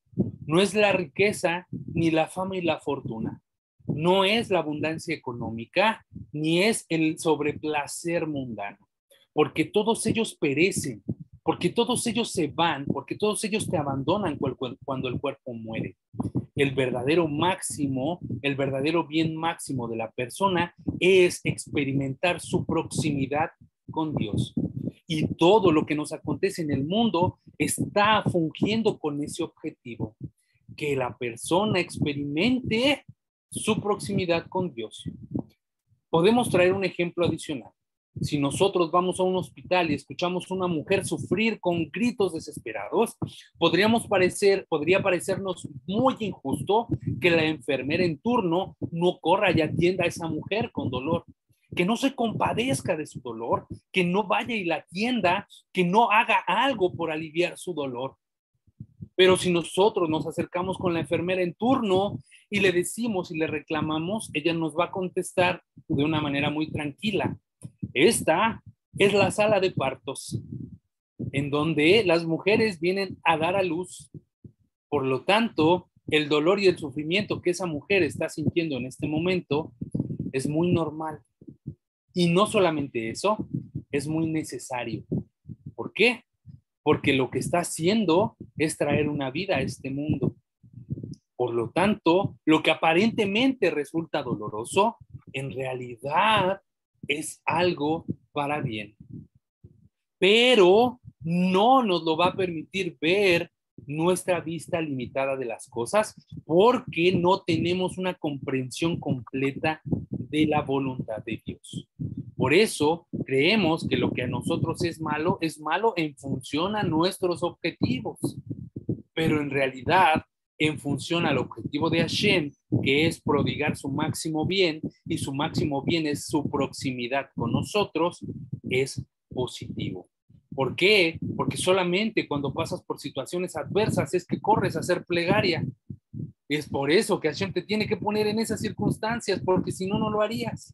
No es la riqueza, ni la fama y la fortuna. No es la abundancia económica, ni es el sobreplacer mundano. Porque todos ellos perecen, porque todos ellos se van, porque todos ellos te abandonan cuando el cuerpo muere. El verdadero máximo, el verdadero bien máximo de la persona es experimentar su proximidad con Dios. Y todo lo que nos acontece en el mundo está fungiendo con ese objetivo, que la persona experimente su proximidad con Dios. Podemos traer un ejemplo adicional. Si nosotros vamos a un hospital y escuchamos a una mujer sufrir con gritos desesperados, podría parecernos muy injusto que la enfermera en turno no corra y atienda a esa mujer con dolor, que no se compadezca de su dolor, que no vaya y la atienda, que no haga algo por aliviar su dolor. Pero si nosotros nos acercamos con la enfermera en turno y le decimos y le reclamamos, ella nos va a contestar de una manera muy tranquila. Esta es la sala de partos, en donde las mujeres vienen a dar a luz. Por lo tanto, el dolor y el sufrimiento que esa mujer está sintiendo en este momento es muy normal. Y no solamente eso, es muy necesario. ¿Por qué? Porque lo que está haciendo es traer una vida a este mundo. Por lo tanto, lo que aparentemente resulta doloroso, en realidad es algo para bien. Pero no nos lo va a permitir ver nuestra vista limitada de las cosas porque no tenemos una comprensión completa de la voluntad de Dios. Por eso creemos que lo que a nosotros es malo en función a nuestros objetivos, pero en realidad en función al objetivo de Hashem, que es prodigar su máximo bien, y su máximo bien es su proximidad con nosotros, es positivo. ¿Por qué? Porque solamente cuando pasas por situaciones adversas es que corres a hacer plegaria. Es por eso que Hashem te tiene que poner en esas circunstancias, porque si no, no lo harías.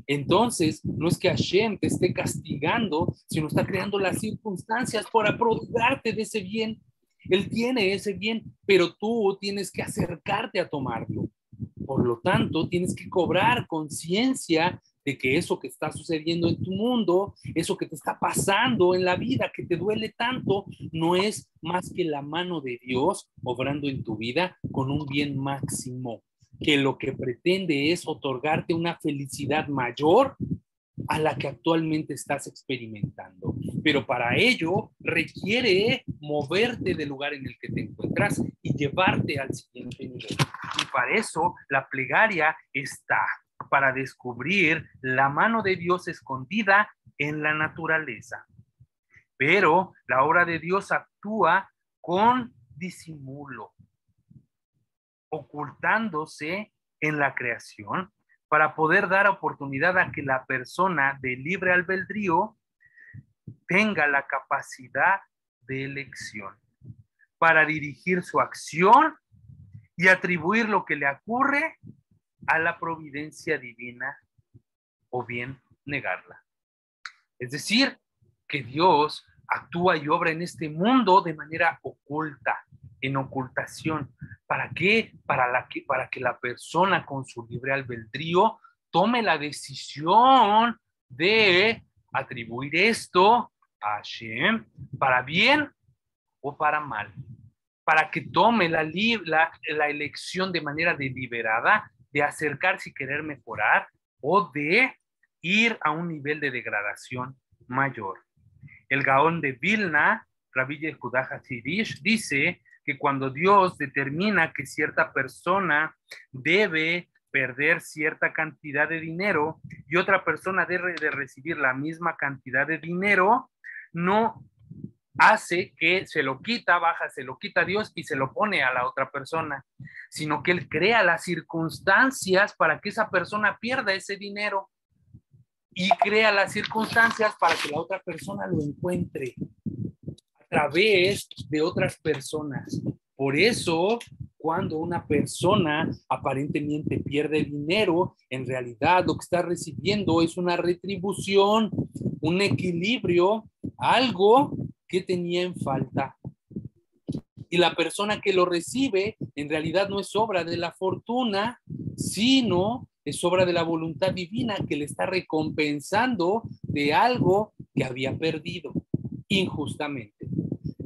Entonces, no es que Hashem te esté castigando, sino está creando las circunstancias para prodigarte de ese bien. Él tiene ese bien, pero tú tienes que acercarte a tomarlo. Por lo tanto, tienes que cobrar conciencia de que eso que está sucediendo en tu mundo, eso que te está pasando en la vida, que te duele tanto, no es más que la mano de Dios obrando en tu vida con un bien máximo, que lo que pretende es otorgarte una felicidad mayor a la que actualmente estás experimentando. Pero para ello requiere moverte del lugar en el que te encuentras y llevarte al siguiente nivel. Y para eso la plegaria está, para descubrir la mano de Dios escondida en la naturaleza. Pero la obra de Dios actúa con disimulo, ocultándose en la creación para poder dar oportunidad a que la persona de libre albedrío tenga la capacidad de elección para dirigir su acción y atribuir lo que le ocurre a la providencia divina o bien negarla. Es decir, que Dios actúa y obra en este mundo de manera oculta, en ocultación. ¿Para qué? Para que la persona con su libre albedrío tome la decisión de atribuir esto a Hashem para bien o para mal. Para que tome la elección de manera deliberada de acercarse y querer mejorar o de ir a un nivel de degradación mayor. El Gaón de Vilna, Rabbi Yehuda Hasidish, dice: que cuando Dios determina que cierta persona debe perder cierta cantidad de dinero y otra persona debe de recibir la misma cantidad de dinero, no hace que se lo quita a Dios y se lo pone a la otra persona, sino que Él crea las circunstancias para que esa persona pierda ese dinero y crea las circunstancias para que la otra persona lo encuentre a través de otras personas. Por eso, cuando una persona aparentemente pierde dinero, en realidad lo que está recibiendo es una retribución, un equilibrio, algo que tenía en falta. Y la persona que lo recibe en realidad no es obra de la fortuna, sino es obra de la voluntad divina que le está recompensando de algo que había perdido injustamente.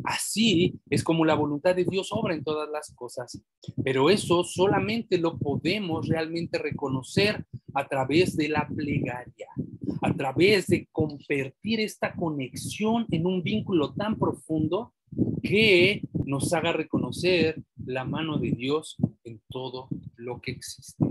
Así es como la voluntad de Dios obra en todas las cosas, pero eso solamente lo podemos realmente reconocer a través de la plegaria, a través de convertir esta conexión en un vínculo tan profundo que nos haga reconocer la mano de Dios en todo lo que existe.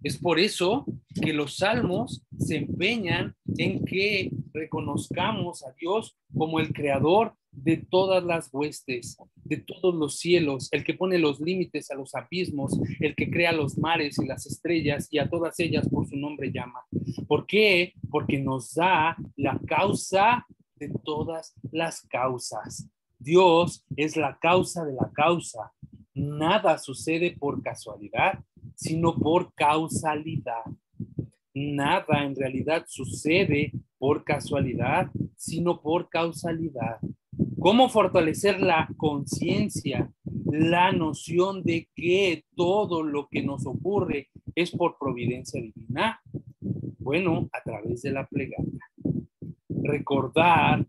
Es por eso que los salmos se empeñan en que reconozcamos a Dios como el creador de todas las huestes, de todos los cielos, el que pone los límites a los abismos, el que crea los mares y las estrellas y a todas ellas por su nombre llama. ¿Por qué? Porque nos da la causa de todas las causas. Dios es la causa de la causa. Nada sucede por casualidad, sino por causalidad. Nada en realidad sucede por casualidad, sino por causalidad. ¿Cómo fortalecer la conciencia, la noción de que todo lo que nos ocurre es por providencia divina? Bueno, a través de la plegaria. Recordar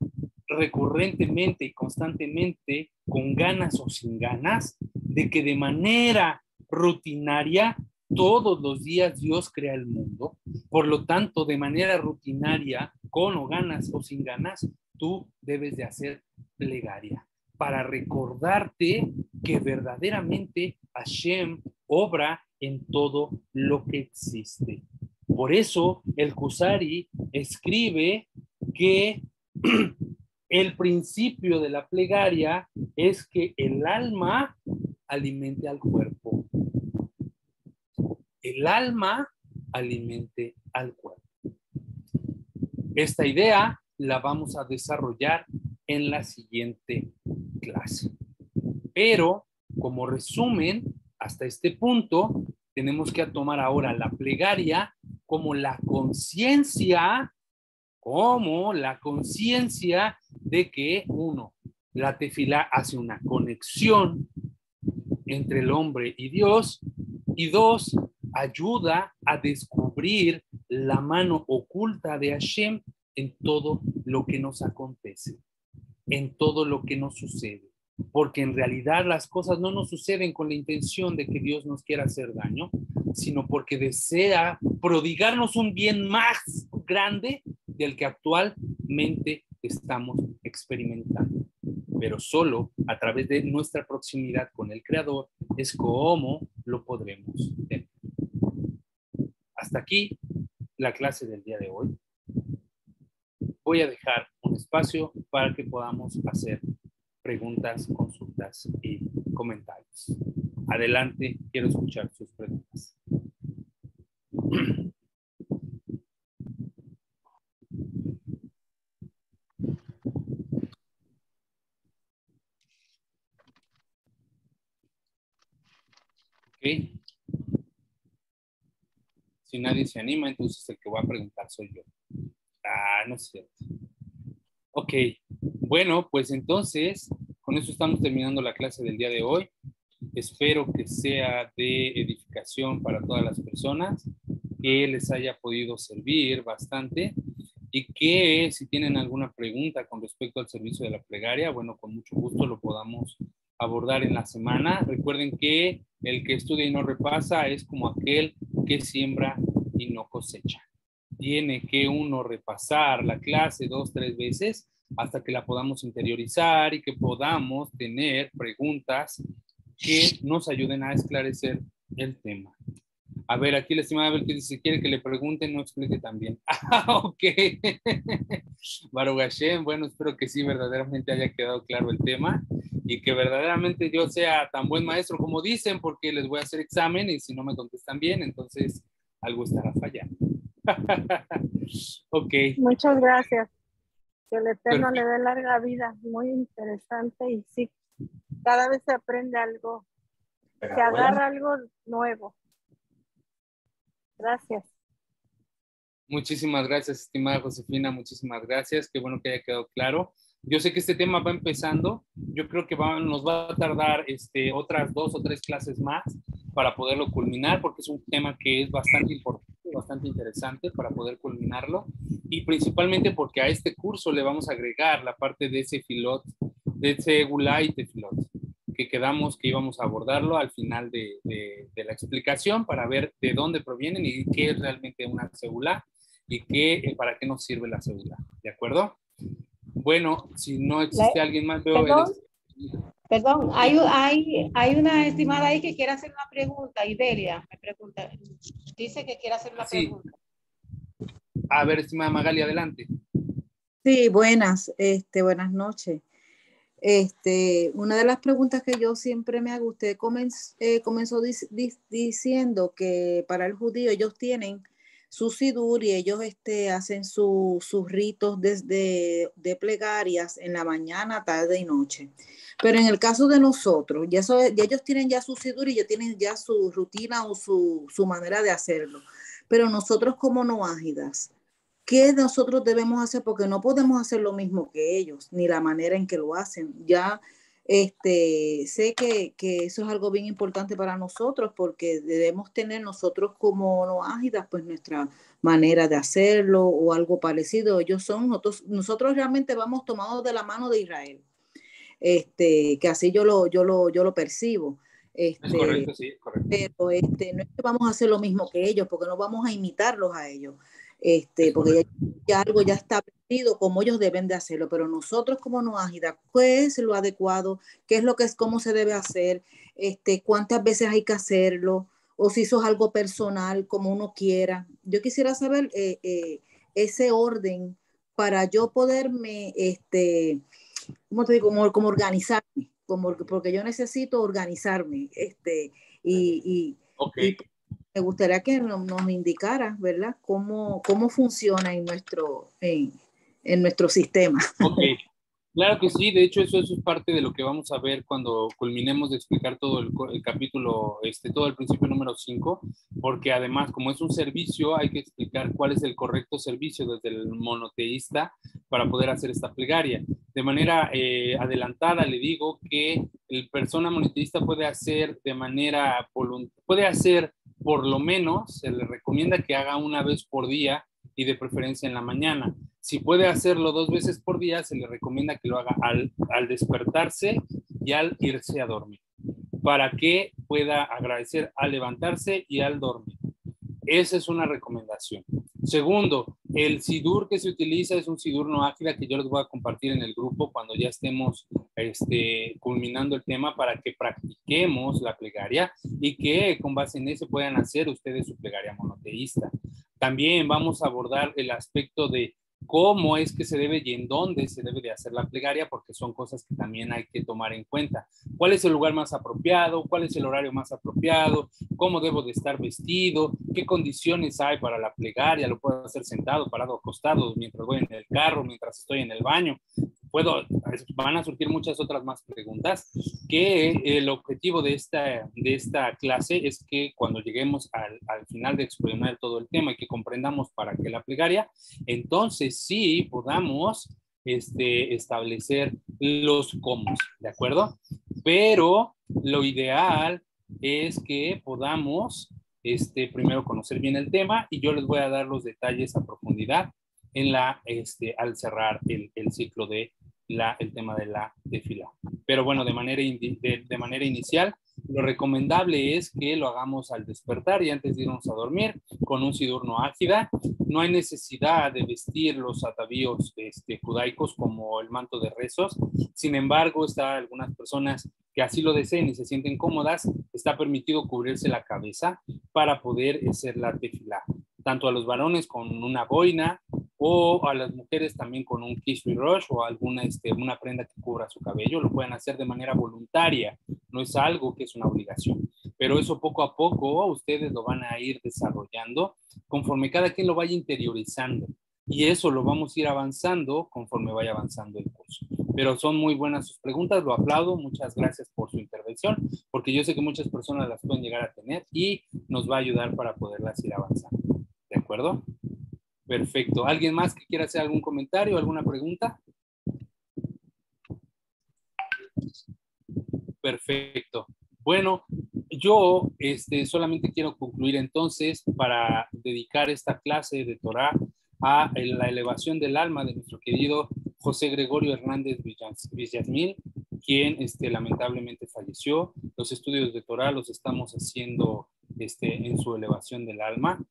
recurrentemente y constantemente, con ganas o sin ganas, de que de manera rutinaria todos los días Dios crea el mundo. Por lo tanto, de manera rutinaria, con o ganas o sin ganas, tú debes de hacer plegaria para recordarte que verdaderamente Hashem obra en todo lo que existe. Por eso el Kusari escribe que el principio de la plegaria es que el alma alimente al cuerpo. El alma alimente al cuerpo. Esta idea la vamos a desarrollar en la siguiente clase. Pero, como resumen, hasta este punto, tenemos que tomar ahora la plegaria como la conciencia de que, uno, la tefilá hace una conexión entre el hombre y Dios, y dos, ayuda a descubrir la mano oculta de Hashem en todo lo que nos acontece, en todo lo que nos sucede. Porque en realidad las cosas no nos suceden con la intención de que Dios nos quiera hacer daño, sino porque desea prodigarnos un bien más grande del que actualmente estamos experimentando. Pero solo a través de nuestra proximidad con el Creador es como lo podremos tener. Hasta aquí la clase del día de hoy. Voy a dejar un espacio para que podamos hacer preguntas, consultas y comentarios. Adelante, quiero escuchar sus preguntas. Ok. Si nadie se anima, entonces el que va a preguntar soy yo. No es cierto. Ok, bueno, pues entonces, con eso estamos terminando la clase del día de hoy. Espero que sea de edificación para todas las personas, que les haya podido servir bastante y que si tienen alguna pregunta con respecto al servicio de la plegaria, bueno, con mucho gusto lo podamos abordar en la semana. Recuerden que el que estudia y no repasa es como aquel que siembra y no cosecha. Tiene que uno repasar la clase 2, 3 veces hasta que la podamos interiorizar y que podamos tener preguntas que nos ayuden a esclarecer el tema. A ver, aquí la estimada Abel que dice, si quiere que le pregunten, no explique también. Ah, ok. Baruch Hashem, bueno, espero que sí verdaderamente haya quedado claro el tema y que verdaderamente yo sea tan buen maestro como dicen, porque les voy a hacer examen y si no me contestan bien, entonces algo estará fallando. Ok. Muchas gracias. Que el Eterno le Perfecto. dé larga vida. Muy interesante y sí, cada vez se aprende algo, se agarra algo nuevo. Gracias. Muchísimas gracias, estimada Josefina, muchísimas gracias, qué bueno que haya quedado claro. Yo sé que este tema va empezando, yo creo que nos va a tardar otras 2 o 3 clases más para poderlo culminar, porque es un tema que es bastante importante, bastante interesante para poder culminarlo, y principalmente porque a este curso le vamos a agregar la parte de ese filot, de ese Gulay de filot, que quedamos que íbamos a abordarlo al final de la explicación para ver de dónde provienen y qué es realmente una segulá y para qué nos sirve la segulá, ¿de acuerdo? Bueno, si no existe alguien más, veo... Perdón, hay una estimada ahí que quiere hacer una pregunta, Ibelia, me pregunta, dice que quiere hacer una pregunta. A ver, estimada Magali, adelante. Sí, buenas noches. Una de las preguntas que yo siempre me hago, usted comenzó diciendo que para el judío ellos tienen su sidur y ellos hacen sus ritos de plegarias en la mañana, tarde y noche. Pero en el caso de nosotros, ya ellos tienen ya su sidur y ya tienen ya su rutina o su manera de hacerlo. Pero nosotros como noágidas, ¿qué nosotros debemos hacer? Porque no podemos hacer lo mismo que ellos, ni la manera en que lo hacen. Ya sé que eso es algo bien importante para nosotros, porque debemos tener nosotros como noágidas, pues nuestra manera de hacerlo o algo parecido. Nosotros realmente vamos tomados de la mano de Israel, que así yo lo percibo. Es correcto, sí, es correcto. Pero no es que vamos a hacer lo mismo que ellos, porque no vamos a imitarlos a ellos. Porque ya algo ya está establecido como ellos deben de hacerlo, pero nosotros como noágida, ¿qué es lo adecuado? ¿Qué es lo que es, cómo se debe hacer? ¿Cuántas veces hay que hacerlo? O si eso es algo personal, como uno quiera. Yo quisiera saber ese orden para yo poderme, ¿cómo te digo? Como organizarme, porque yo necesito organizarme, Okay. y me gustaría que nos indicara, ¿verdad? Cómo funciona en nuestro sistema. Ok, claro que sí, de hecho eso es parte de lo que vamos a ver cuando culminemos de explicar todo el capítulo, todo el principio número 5, porque además como es un servicio hay que explicar cuál es el correcto servicio desde el monoteísta para poder hacer esta plegaria. De manera adelantada le digo que el persona monoteísta puede hacer de manera voluntaria, puede hacer por lo menos, se le recomienda que haga una vez por día y de preferencia en la mañana. Si puede hacerlo 2 veces por día, se le recomienda que lo haga al despertarse y al irse a dormir, para que pueda agradecer al levantarse y al dormir. Esa es una recomendación. Segundo, el sidur que se utiliza es un sidur noágida que yo les voy a compartir en el grupo cuando ya estemos culminando el tema para que practiquemos la plegaria y que con base en eso puedan hacer ustedes su plegaria monoteísta. También vamos a abordar el aspecto de cómo es que se debe y en dónde se debe de hacer la plegaria, porque son cosas que también hay que tomar en cuenta. ¿Cuál es el lugar más apropiado? ¿Cuál es el horario más apropiado? ¿Cómo debo de estar vestido? ¿Qué condiciones hay para la plegaria? ¿Lo puedo hacer sentado, parado, acostado, mientras voy en el carro, mientras estoy en el baño? Van a surgir muchas otras más preguntas, que el objetivo de esta clase es que cuando lleguemos al final de exponer todo el tema y que comprendamos para qué la plegaria, entonces sí podamos establecer los cómo, ¿de acuerdo? Pero lo ideal es que podamos primero conocer bien el tema y yo les voy a dar los detalles a profundidad al cerrar el ciclo el tema de la tefilá. Pero bueno, de manera inicial, Lo recomendable es que lo hagamos al despertar y antes de irnos a dormir con un sidur no ágida. No hay necesidad de vestir los atavíos judaicos como el manto de rezos. Sin embargo, algunas personas que así lo deseen y se sienten cómodas, está permitido cubrirse la cabeza para poder hacer la tefilá. Tanto a los varones con una boina o a las mujeres también con un kisui rosh o alguna una prenda que cubra su cabello. Lo pueden hacer de manera voluntaria, no es algo que es una obligación. Pero eso poco a poco ustedes lo van a ir desarrollando conforme cada quien lo vaya interiorizando. Y eso lo vamos a ir avanzando conforme vaya avanzando el curso. Pero son muy buenas sus preguntas, lo aplaudo. Muchas gracias por su intervención, porque yo sé que muchas personas las pueden llegar a tener y nos va a ayudar para poderlas ir avanzando. ¿De acuerdo? Perfecto. ¿Alguien más que quiera hacer algún comentario, alguna pregunta? Perfecto. Bueno, yo solamente quiero concluir entonces para dedicar esta clase de Torah a la elevación del alma de nuestro querido José Gregorio Hernández Villasmil, quien lamentablemente falleció. Los estudios de Torah los estamos haciendo en su elevación del alma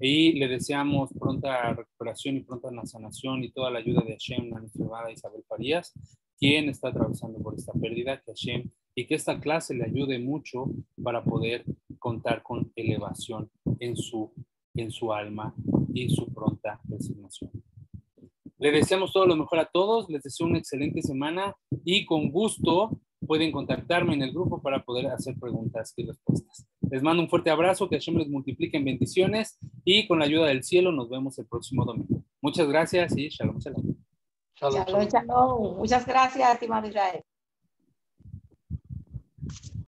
y le deseamos pronta recuperación y pronta sanación y toda la ayuda de Hashem a nuestra hermana Isabel Farías, quien está atravesando por esta pérdida, que Hashem y que esta clase le ayude mucho para poder contar con elevación en su alma y su pronta resignación. Le deseamos todo lo mejor a todos, les deseo una excelente semana y con gusto pueden contactarme en el grupo para poder hacer preguntas y respuestas. Les mando un fuerte abrazo, que Hashem les multiplique en bendiciones y con la ayuda del cielo nos vemos el próximo domingo. Muchas gracias y shalom, shalom. Shalom, shalom. Muchas gracias, estimado Israel.